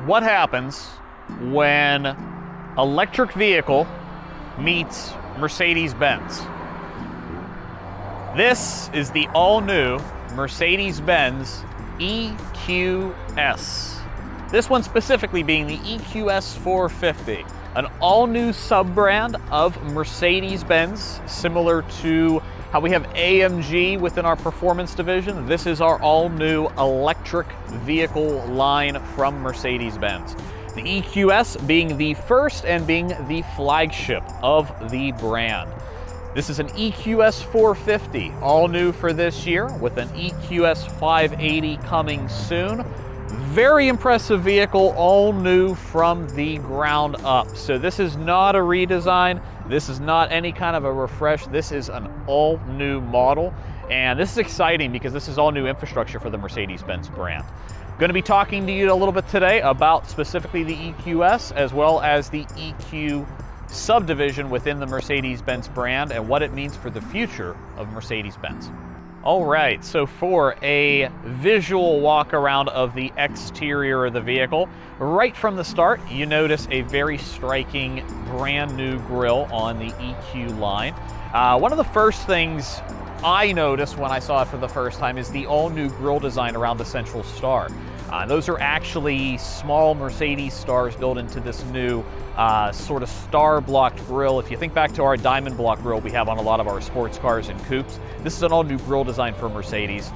what happens when electric vehicle meets Mercedes-Benz. This is the all-new Mercedes-Benz EQS. This one specifically being the EQS 450, an all-new sub-brand of Mercedes-Benz, similar to how we have AMG within our performance division. This is our all-new electric vehicle line from Mercedes-Benz. The EQS being the first and being the flagship of the brand. This is an EQS 450, all new for this year, with an EQS 580 coming soon. Very impressive vehicle, all new from the ground up. So this is not a redesign. This is not any kind of a refresh. This is an all new model. And this is exciting because this is all new infrastructure for the Mercedes-Benz brand. Going to be talking to you a little bit today about specifically the EQS as well as the EQ subdivision within the Mercedes-Benz brand and what it means for the future of Mercedes-Benz. All right, so for a visual walk around of the exterior of the vehicle, right from the start, you notice a very striking brand new grille on the EQ line. One of the first things I noticed when I saw it for the first time is the all new grille design around the central star. Those are actually small Mercedes stars built into this new sort of star-blocked grille. If you think back to our diamond block grille we have on a lot of our sports cars and coupes, this is an all-new grille design for Mercedes,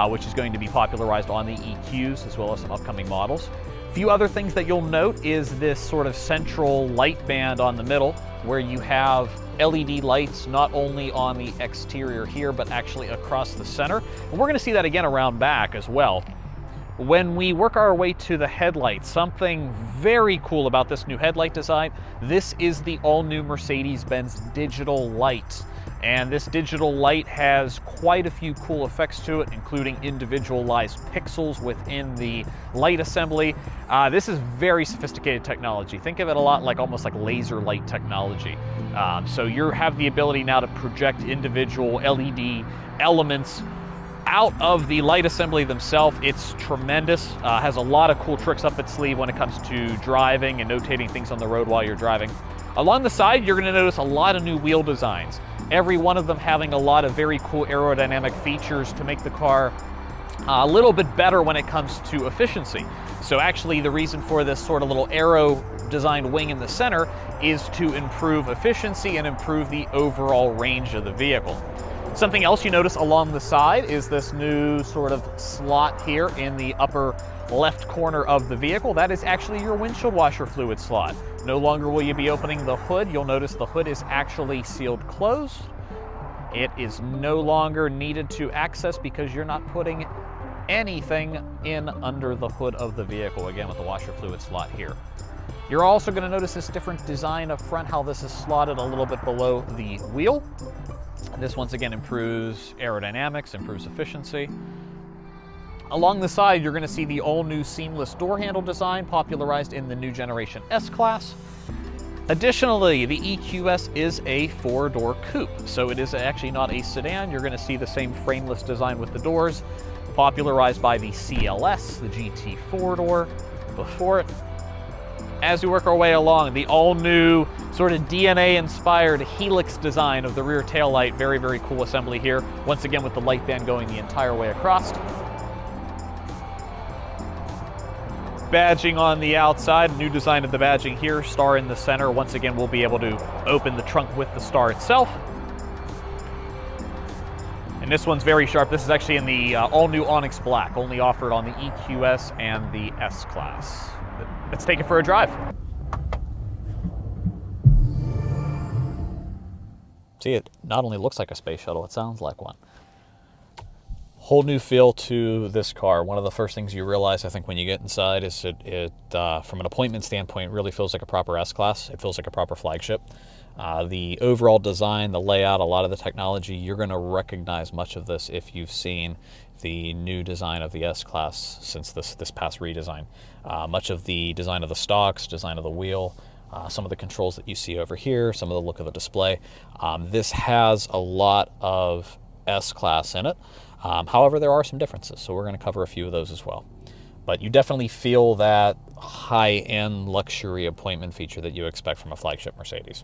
which is going to be popularized on the EQs as well as some upcoming models. A few other things that you'll note is this sort of central light band on the middle, where you have LED lights not only on the exterior here, but actually across the center. And we're going to see that again around back as well. When we work our way to the headlights, something very cool about this new headlight design, this is the all-new Mercedes-Benz digital light. And this digital light has quite a few cool effects to it, including individualized pixels within the light assembly. This is very sophisticated technology. Think of it a lot like almost like laser light technology. So you have the ability now to project individual LED elements out of the light assembly themselves. It's tremendous, has a lot of cool tricks up its sleeve when it comes to driving and notating things on the road while you're driving. Along the side, you're gonna notice a lot of new wheel designs. Every one of them having a lot of very cool aerodynamic features to make the car a little bit better when it comes to efficiency. So actually the reason for this sort of little aero designed wing in the center is to improve efficiency and improve the overall range of the vehicle. Something else you notice along the side is this new sort of slot here in the upper left corner of the vehicle. That is actually your windshield washer fluid slot. No longer will you be opening the hood. You'll notice the hood is actually sealed closed. It is no longer needed to access because you're not putting anything in under the hood of the vehicle, again with the washer fluid slot here. You're also going to notice this different design up front, how this is slotted a little bit below the wheel. This once again improves aerodynamics, improves efficiency. Along the side, you're going to see the all-new seamless door handle design popularized in the new generation S-Class. Additionally, the EQS is a four-door coupe, so it is actually not a sedan. You're going to see the same frameless design with the doors, popularized by the CLS, the GT four-door before it. As we work our way along, the all-new sort of DNA-inspired helix design of the rear taillight, very, very cool assembly here. Once again with the light band going the entire way across. Badging on the outside, new design of the badging here, star in the center. Once again, we'll be able to open the trunk with the star itself. And this one's very sharp. This is actually in the all-new Onyx Black, only offered on the EQS and the S-Class. Let's take it for a drive. See, it not only looks like a space shuttle, it sounds like one. Whole new feel to this car. One of the first things you realize, I think, when you get inside is it from an appointment standpoint, really feels like a proper S-Class. It feels like a proper flagship. The overall design, the layout, a lot of the technology, you're going to recognize much of this if you've seen the new design of the S-Class since this past redesign. Much of the design of the stalks, design of the wheel, some of the controls that you see over here, some of the look of the display. This has a lot of S-Class in it. However, there are some differences, so we're going to cover a few of those as well. but you definitely feel that high-end luxury appointment feature that you expect from a flagship Mercedes.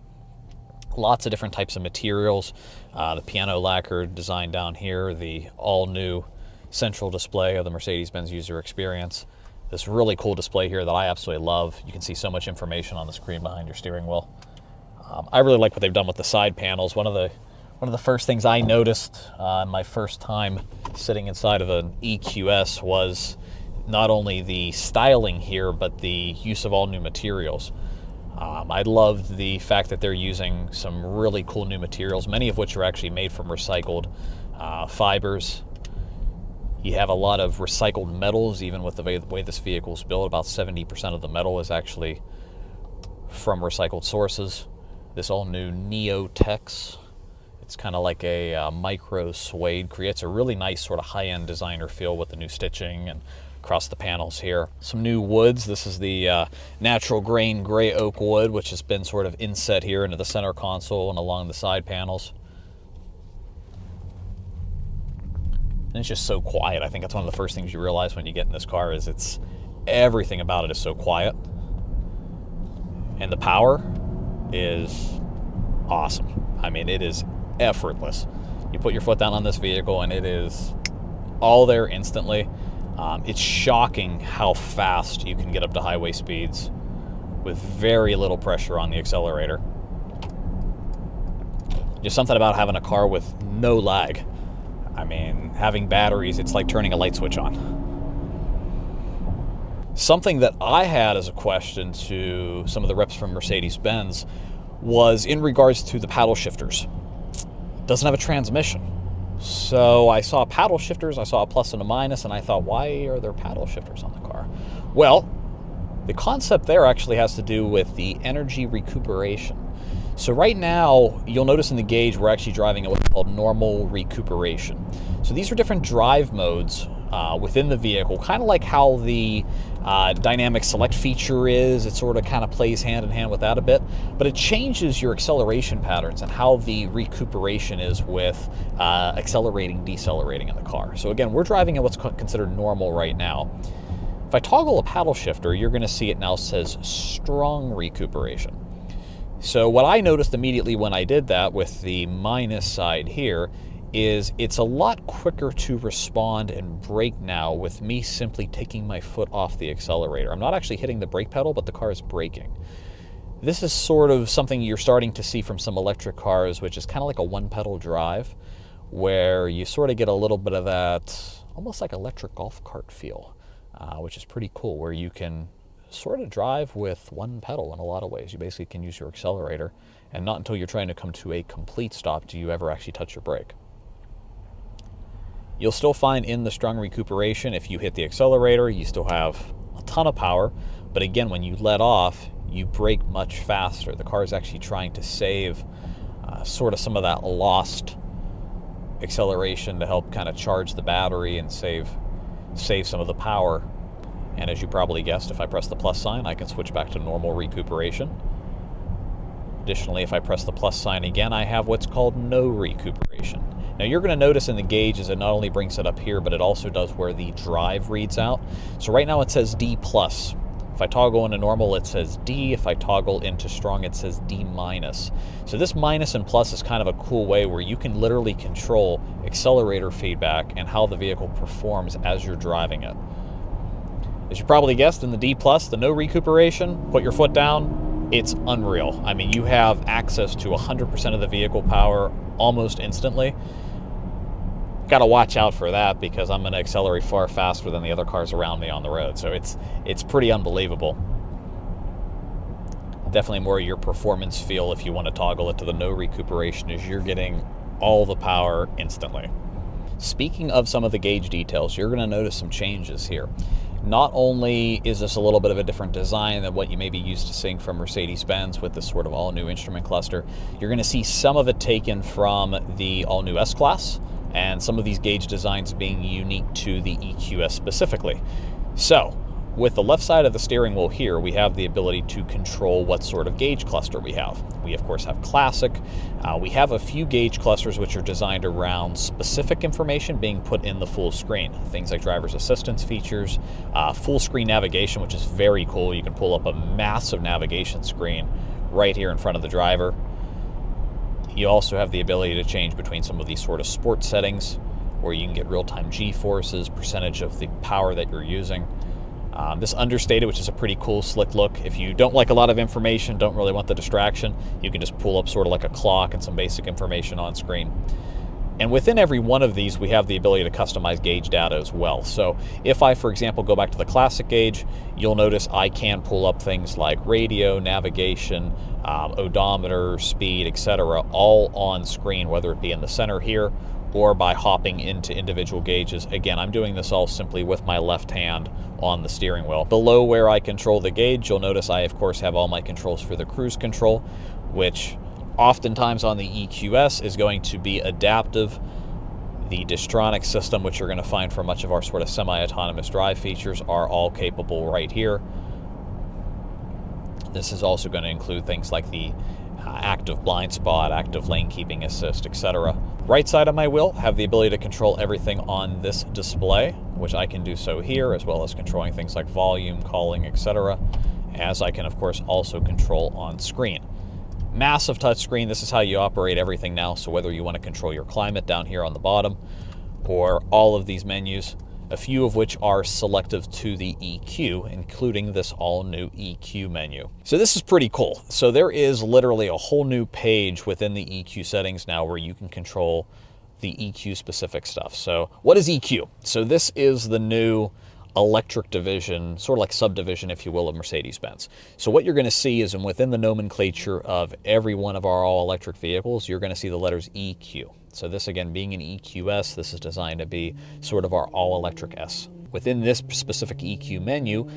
Lots of different types of materials. The piano lacquer design down here, the all-new central display of the Mercedes-Benz user experience. This really cool display here that I absolutely love. You can see so much information on the screen behind your steering wheel. I really like what they've done with the side panels. One of the first things I noticed my first time sitting inside of an EQS was not only the styling here, but the use of all new materials. I loved the fact that they're using some really cool new materials, many of which are actually made from recycled fibers. You have a lot of recycled metals, even with the way this vehicle is built. About 70% of the metal is actually from recycled sources. This all new Neo Tex, it's kind of like a micro suede, creates a really nice sort of high-end designer feel with the new stitching and across the panels here. Some new woods. This is the natural grain gray oak wood, which has been sort of inset here into the center console and along the side panels. And it's just so quiet. I think that's one of the first things you realize when you get in this car is everything about it is so quiet. And the power is awesome. I mean, it is effortless. You put your foot down on this vehicle and it is all there instantly. It's shocking how fast you can get up to highway speeds with very little pressure on the accelerator. Just something about having a car with no lag. I mean, having batteries, it's like turning a light switch on. Something that I had as a question to some of the reps from Mercedes-Benz was in regards to the paddle shifters. It doesn't have a transmission. So I saw paddle shifters, I saw a plus and a minus, and I thought, why are there paddle shifters on the car? Well, the concept there actually has to do with the energy recuperation. So right now, you'll notice in the gauge, we're actually driving at what's called normal recuperation. So these are different drive modes within the vehicle, kind of like how the dynamic select feature is. It sort of kind of plays hand in hand with that a bit, but it changes your acceleration patterns and how the recuperation is with accelerating, decelerating in the car. So again, we're driving at what's considered normal right now. If I toggle a paddle shifter, you're going to see it now says strong recuperation. So what I noticed immediately when I did that with the minus side here is it's a lot quicker to respond and brake now with me simply taking my foot off the accelerator. I'm not actually hitting the brake pedal, but the car is braking. This is sort of something you're starting to see from some electric cars, which is kind of like a one-pedal drive, where you sort of get a little bit of that almost like electric golf cart feel, which is pretty cool, where you can sort of drive with one pedal in a lot of ways. You basically can use your accelerator, and not until you're trying to come to a complete stop do you ever actually touch your brake. You'll still find in the strong recuperation, if you hit the accelerator, you still have a ton of power, but again, when you let off, you brake much faster. The car is actually trying to save sort of some of that lost acceleration to help kind of charge the battery and save some of the power. And as you probably guessed, if I press the plus sign, I can switch back to normal recuperation. Additionally, if I press the plus sign again, I have what's called no recuperation. Now you're going to notice in the gauge is it not only brings it up here, but it also does where the drive reads out. So right now it says D+. If I toggle into normal, it says D. If I toggle into strong, it says D-. So this minus and plus is kind of a cool way where you can literally control accelerator feedback and how the vehicle performs as you're driving it. As you probably guessed, in the D+, the no recuperation, put your foot down, it's unreal. I mean, you have access to 100% of the vehicle power almost instantly. Got to watch out for that because I'm going to accelerate far faster than the other cars around me on the road. So it's pretty unbelievable. Definitely more your performance feel if you want to toggle it to the no recuperation, is you're getting all the power instantly. Speaking of some of the gauge details, you're going to notice some changes here. Not only is this a little bit of a different design than what you may be used to seeing from Mercedes-Benz with this sort of all-new instrument cluster, you're going to see some of it taken from the all-new S-Class, and some of these gauge designs being unique to the EQS specifically. So, With the left side of the steering wheel here, we have the ability to control what sort of gauge cluster we have. We, of course, have Classic. We have a few gauge clusters which are designed around specific information being put in the full screen. Things like driver's assistance features, full screen navigation, which is very cool. You can pull up a massive navigation screen right here in front of the driver. You also have the ability to change between some of these sort of sport settings where you can get real-time G-forces, percentage of the power that you're using. This understated, which is a pretty cool, slick look. If you don't like a lot of information, don't really want the distraction, you can just pull up sort of like a clock and some basic information on screen. And within every one of these, we have the ability to customize gauge data as well. So if I, for example, go back to the Classic gauge, you'll notice I can pull up things like radio, navigation, odometer, speed, etc., all on screen, whether it be in the center here or by hopping into individual gauges. Again, I'm doing this all simply with my left hand on the steering wheel. Below where I control the gauge, you'll notice I, of course, have all my controls for the cruise control, which oftentimes on the EQS is going to be adaptive. The Distronic system, which you're going to find for much of our sort of semi-autonomous drive features, are all capable right here. This is also going to include things like the active blind spot, active lane keeping assist, etc. Right side of my wheel, have the ability to control everything on this display, which I can do so here, as well as controlling things like volume, calling, etc., as I can, of course, also control on screen. Massive touchscreen. This is how you operate everything now, so whether you want to control your climate down here on the bottom, or all of these menus, a few of which are selective to the EQ, including this all-new EQ menu. So this is pretty cool. So there is literally a whole new page within the EQ settings now where you can control the EQ specific stuff. So what is EQ? So this is the new electric division, sort of like subdivision, if you will, of Mercedes-Benz. So what you're going to see is within the nomenclature of every one of our all-electric vehicles, you're going to see the letters EQ. So this, again, being an EQS, this is designed to be sort of our all-electric S. Within this specific EQ menu,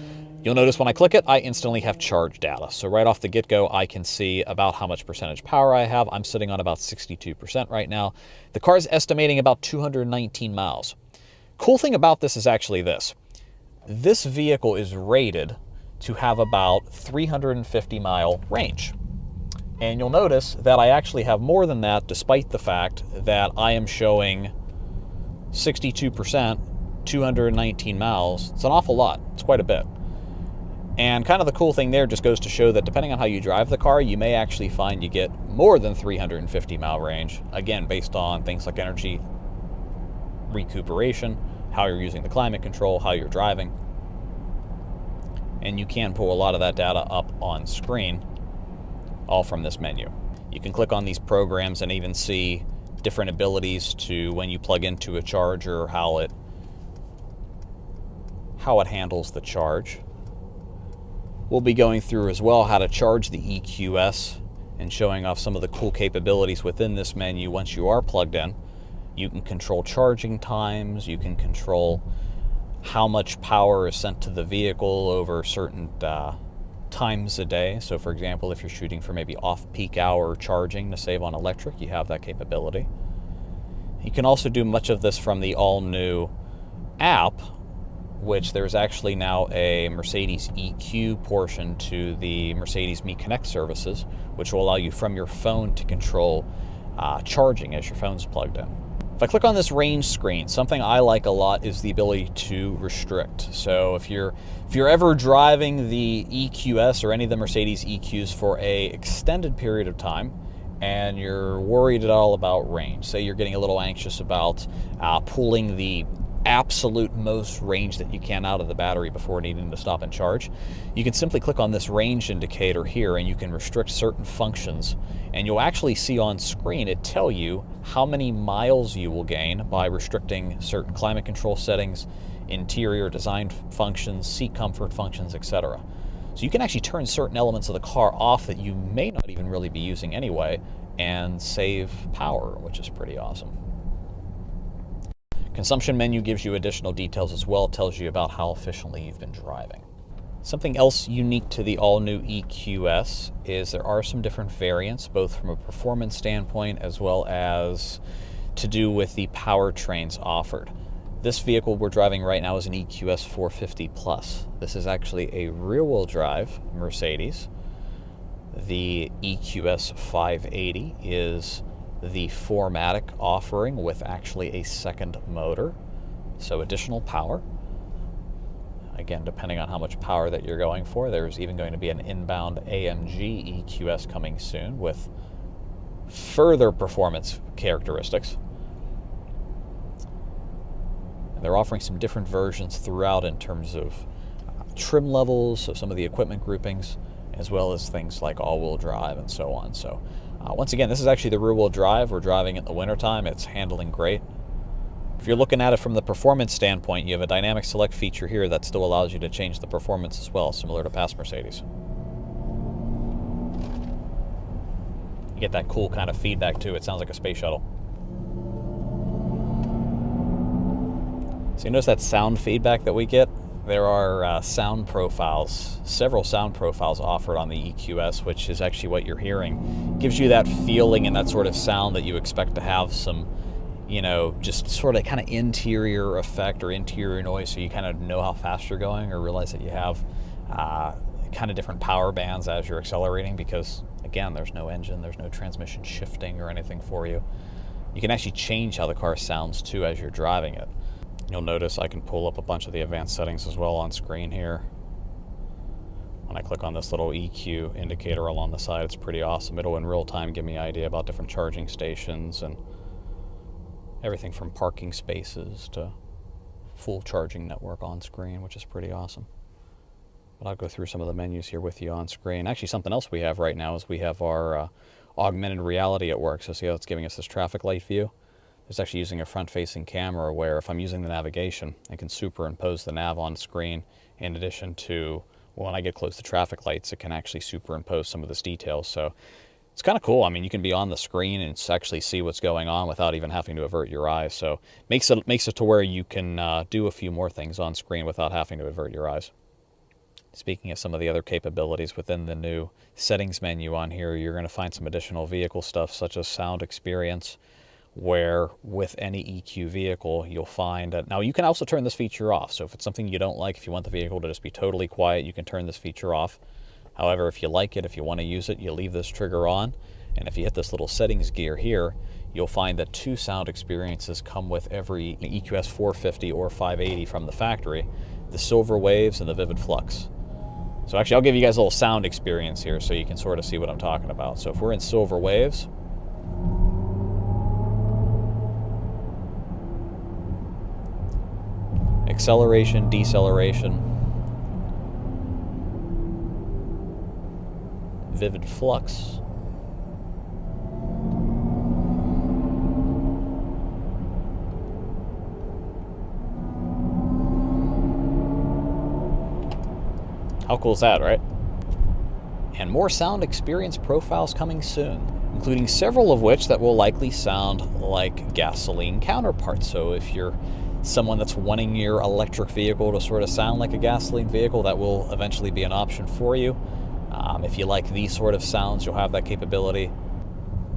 you'll notice when I click it, I instantly have charge data. So right off the get-go, I can see about how much percentage power I have. I'm sitting on about 62% right now. The car is estimating about 219 miles. Cool thing about this is actually this. This vehicle is rated to have about 350-mile range. And you'll notice that I actually have more than that, despite the fact that I am showing 62%, 219 miles. It's an awful lot. It's quite a bit. And kind of the cool thing there just goes to show that depending on how you drive the car, you may actually find you get more than 350-mile range, again, based on things like energy recuperation, how you're using the climate control, how you're driving. And you can pull a lot of that data up on screen, all from this menu. You can click on these programs and even see different abilities to when you plug into a charger, how it handles the charge. We'll be going through as well how to charge the EQS and showing off some of the cool capabilities within this menu once you are plugged in. You can control charging times, you can control how much power is sent to the vehicle over certain times a day. So for example, if you're shooting for maybe off-peak hour charging to save on electric, you have that capability. You can also do much of this from the all-new app, which there's actually now a Mercedes EQ portion to the Mercedes Me Connect services, which will allow you from your phone to control charging as your phone's plugged in. If I click on this range screen, something I like a lot is the ability to restrict. So if you're ever driving the EQS or any of the Mercedes EQs for a extended period of time and you're worried at all about range, say you're getting a little anxious about pulling the absolute most range that you can out of the battery before needing to stop and charge, you can simply click on this range indicator here and you can restrict certain functions, and you'll actually see on screen it tell you how many miles you will gain by restricting certain climate control settings, interior design functions, seat comfort functions, etc. So you can actually turn certain elements of the car off that you may not even really be using anyway and save power, which is pretty awesome. Consumption menu gives you additional details as well. It tells you about how efficiently you've been driving. Something else unique to the all-new EQS is there are some different variants, both from a performance standpoint as well as to do with the powertrains offered. This vehicle we're driving right now is an EQS 450 Plus. This is actually a rear-wheel drive Mercedes. The EQS 580 is the 4MATIC offering with actually a second motor, so additional power. Again, depending on how much power that you're going for, there's even going to be an inbound AMG EQS coming soon with further performance characteristics. And they're offering some different versions throughout in terms of trim levels, so some of the equipment groupings, as well as things like all-wheel drive and so on. So once again, this is actually the rear-wheel drive. We're driving it in the wintertime. It's handling great. If you're looking at it from the performance standpoint, you have a dynamic select feature here that still allows you to change the performance as well, similar to past Mercedes. You get that cool kind of feedback too. It sounds like a space shuttle. So you notice that sound feedback that we get? There are sound profiles, several sound profiles offered on the EQS, which is actually what you're hearing. Gives you that feeling and that sort of sound that you expect to have some, you know, just sort of kind of interior effect or interior noise, so you kind of know how fast you're going or realize that you have kind of different power bands as you're accelerating, because again, there's no engine, there's no transmission shifting or anything for you. You can actually change how the car sounds too as you're driving it. You'll notice I can pull up a bunch of the advanced settings as well on screen here. When I click on this little EQ indicator along the side, it's pretty awesome. It'll in real time give me an idea about different charging stations and everything from parking spaces to full charging network on screen, which is pretty awesome. But I'll go through some of the menus here with you on screen. Actually, something else we have right now is we have our augmented reality at work. So see how it's giving us this traffic light view? It's actually using a front-facing camera where if I'm using the navigation, I can superimpose the nav on screen in addition to, when I get close to traffic lights, it can actually superimpose some of this detail. So it's kind of cool. I mean, you can be on the screen and actually see what's going on without even having to avert your eyes. So makes it to where you can do a few more things on screen without having to avert your eyes. Speaking of some of the other capabilities within the new settings menu on here, you're going to find some additional vehicle stuff such as sound experience, where with any EQ vehicle, you'll find that now you can also turn this feature off. So if it's something you don't like, if you want the vehicle to just be totally quiet, you can turn this feature off. However, if you like it, if you want to use it, you leave this trigger on. And if you hit this little settings gear here, you'll find that 2 sound experiences come with every EQS 450 or 580 from the factory, the Silver Waves and the Vivid Flux. So actually, I'll give you guys a little sound experience here so you can sort of see what I'm talking about. So if we're in Silver Waves, acceleration, deceleration, Vivid Flux, how cool is that, right? And more sound experience profiles coming soon, including several of which that will likely sound like gasoline counterparts. So if you're someone that's wanting your electric vehicle to sort of sound like a gasoline vehicle, that will eventually be an option for you. If you like these sort of sounds, you'll have that capability.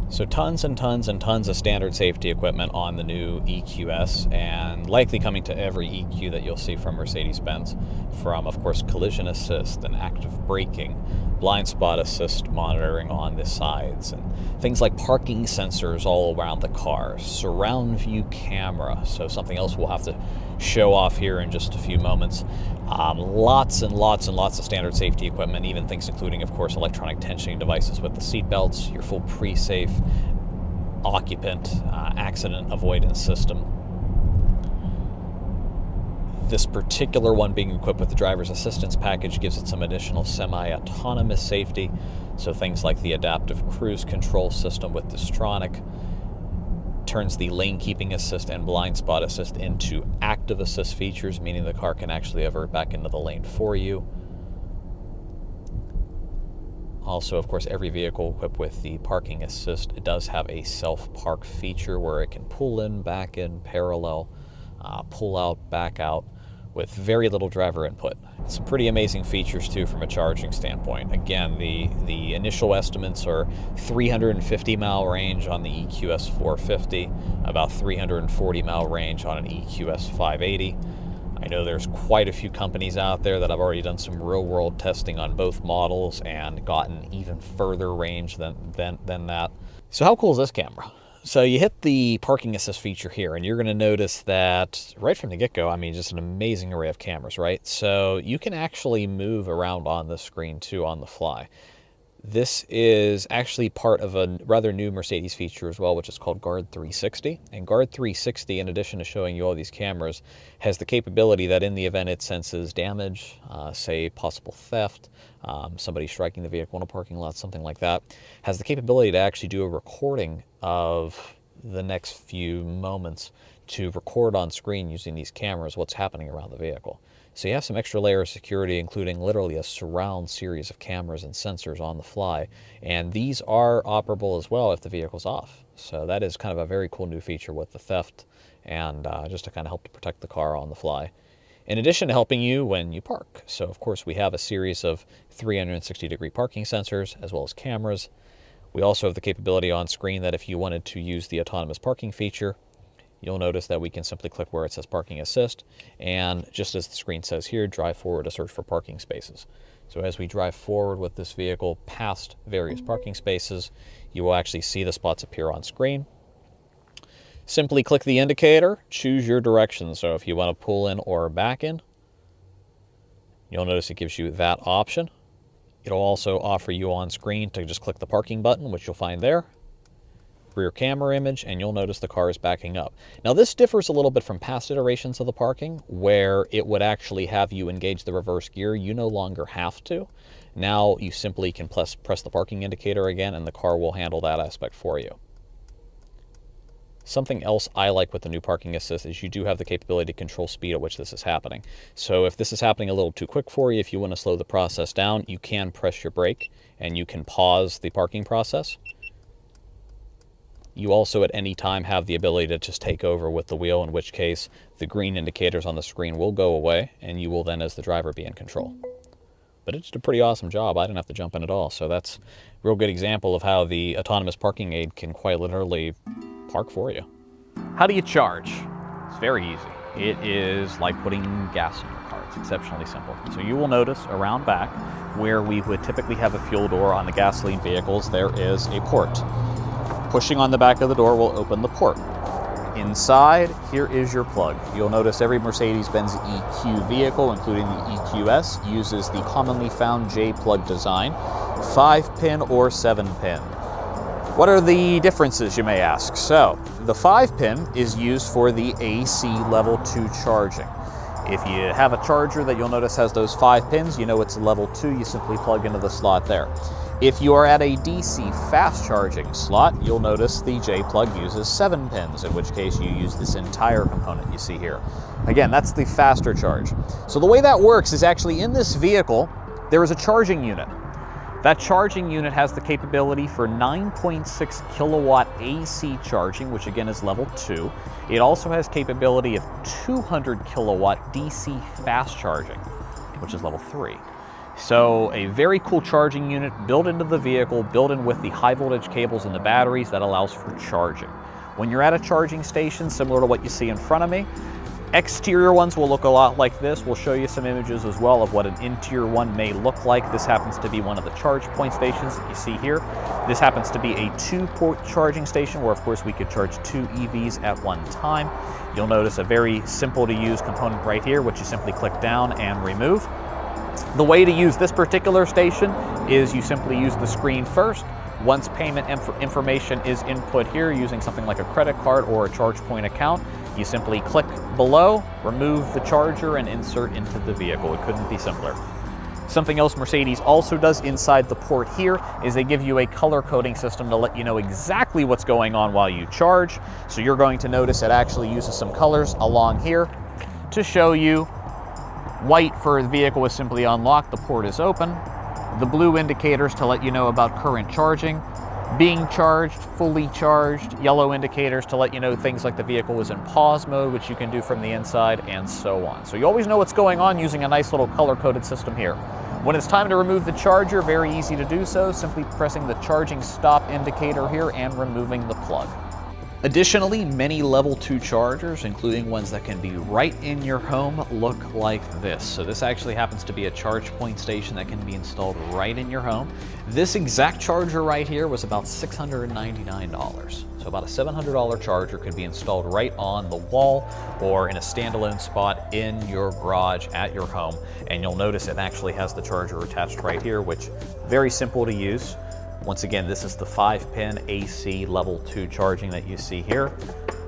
So tons and tons and tons of standard safety equipment on the new EQS, and likely coming to every EQ that you'll see from Mercedes-Benz, from, of course, collision assist and active braking, blind spot assist monitoring on the sides, and things like parking sensors all around the car, surround view camera, so something else we'll have to show off here in just a few moments. Lots and lots and lots of standard safety equipment, even things including, of course, electronic tensioning devices with the seat belts, your full pre-safe occupant accident avoidance system. This particular one being equipped with the driver's assistance package gives it some additional semi-autonomous safety, so things like the adaptive cruise control system with Distronic turns the lane keeping assist and blind spot assist into active assist features, meaning the car can actually avert back into the lane for you. Also, of course, every vehicle equipped with the parking assist, it does have a self-park feature where it can pull in, back in, parallel, pull out, back out with very little driver input. Some pretty amazing features too from a charging standpoint. Again, the initial estimates are 350 mile range on the EQS 450, about 340 mile range on an EQS 580. I know there's quite a few companies out there that have already done some real-world testing on both models and gotten even further range than that. So how cool is this camera? So you hit the parking assist feature here, and you're going to notice that right from the get-go, I mean, just an amazing array of cameras, right? So you can actually move around on the screen too on the fly. This is actually part of a rather new Mercedes feature as well, which is called Guard 360. And Guard 360, in addition to showing you all these cameras, has the capability that in the event it senses damage, say possible theft, somebody striking the vehicle in a parking lot, something like that, has the capability to actually do a recording of the next few moments to record on screen using these cameras what's happening around the vehicle. So you have some extra layer of security, including literally a surround series of cameras and sensors on the fly. And these are operable as well if the vehicle's off. So that is kind of a very cool new feature with the theft and just to kind of help to protect the car on the fly. In addition to helping you when you park. So of course we have a series of 360-degree parking sensors as well as cameras. We also have the capability on screen that if you wanted to use the autonomous parking feature, you'll notice that we can simply click where it says parking assist, and just as the screen says here, drive forward to search for parking spaces. So as we drive forward with this vehicle past various parking spaces, you will actually see the spots appear on screen. Simply click the indicator, choose your direction. So if you want to pull in or back in, you'll notice it gives you that option. It'll also offer you on screen to just click the parking button, which you'll find there. Rear camera image, and you'll notice the car is backing up. Now this differs a little bit from past iterations of the parking, where it would actually have you engage the reverse gear. You no longer have to. Now you simply can press the parking indicator again, and the car will handle that aspect for you. Something else I like with the new parking assist is you do have the capability to control speed at which this is happening. So if this is happening a little too quick for you, if you want to slow the process down, you can press your brake and you can pause the parking process. You also at any time have the ability to just take over with the wheel, in which case the green indicators on the screen will go away and you will then, as the driver, be in control. But it did a pretty awesome job. I didn't have to jump in at all. So that's a real good example of how the autonomous parking aid can quite literally park for you. How do you charge? It's very easy. It is like putting gas in your car. It's exceptionally simple. So you will notice around back where we would typically have a fuel door on the gasoline vehicles, there is a port. Pushing on the back of the door will open the port. Inside, here is your plug. You'll notice every Mercedes-Benz EQ vehicle, including the EQS, uses the commonly found J-plug design, 5-pin or 7-pin. What are the differences, you may ask? So, the 5-pin is used for the AC level 2 charging. If you have a charger that you'll notice has those 5 pins, you know it's level 2, you simply plug into the slot there. If you are at a DC fast charging slot, you'll notice the J-plug uses 7 pins, in which case you use this entire component you see here. Again, that's the faster charge. So the way that works is actually in this vehicle, there is a charging unit. That charging unit has the capability for 9.6 kilowatt AC charging, which again is level 2. It also has capability of 200 kilowatt DC fast charging, which is level 3. So a very cool charging unit built into the vehicle, built in with the high voltage cables and the batteries that allows for charging. When you're at a charging station, similar to what you see in front of me, exterior ones will look a lot like this. We'll show you some images as well of what an interior one may look like. This happens to be one of the charge point stations that you see here. This happens to be a 2-port charging station where of course we could charge 2 EVs at one time. You'll notice a very simple to use component right here, which you simply click down and remove. The way to use this particular station is you simply use the screen first. Once payment information is input here using something like a credit card or a charge point account, you simply click below, remove the charger, and insert into the vehicle. It couldn't be simpler. Something else Mercedes also does inside the port here is they give you a color coding system to let you know exactly what's going on while you charge. So you're going to notice it actually uses some colors along here to show you white for the vehicle is simply unlocked, the port is open. The blue indicators to let you know about current charging. being charged, fully charged, yellow indicators to let you know things like the vehicle is in pause mode, which you can do from the inside, and so on. So you always know what's going on using a nice little color-coded system here. When it's time to remove the charger, very easy to do so, simply pressing the charging stop indicator here and removing the plug. Additionally, many level 2 chargers, including ones that can be right in your home, look like this. So this actually happens to be a charge point station that can be installed right in your home. This exact charger right here was about $699. So about a $700 charger could be installed right on the wall or in a standalone spot in your garage at your home. And you'll notice it actually has the charger attached right here, which very simple to use. Once again, this is the 5-pin AC level 2 charging that you see here,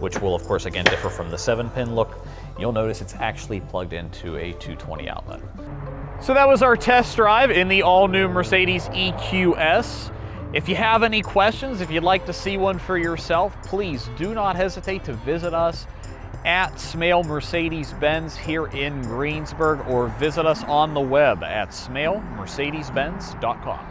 which will of course again differ from the 7-pin look. You'll notice it's actually plugged into a 220 outlet. So that was our test drive in the all-new Mercedes EQS. If you have any questions, if you'd like to see one for yourself, please do not hesitate to visit us at Smale Mercedes-Benz here in Greensburg, or visit us on the web at smalemercedesbenz.com.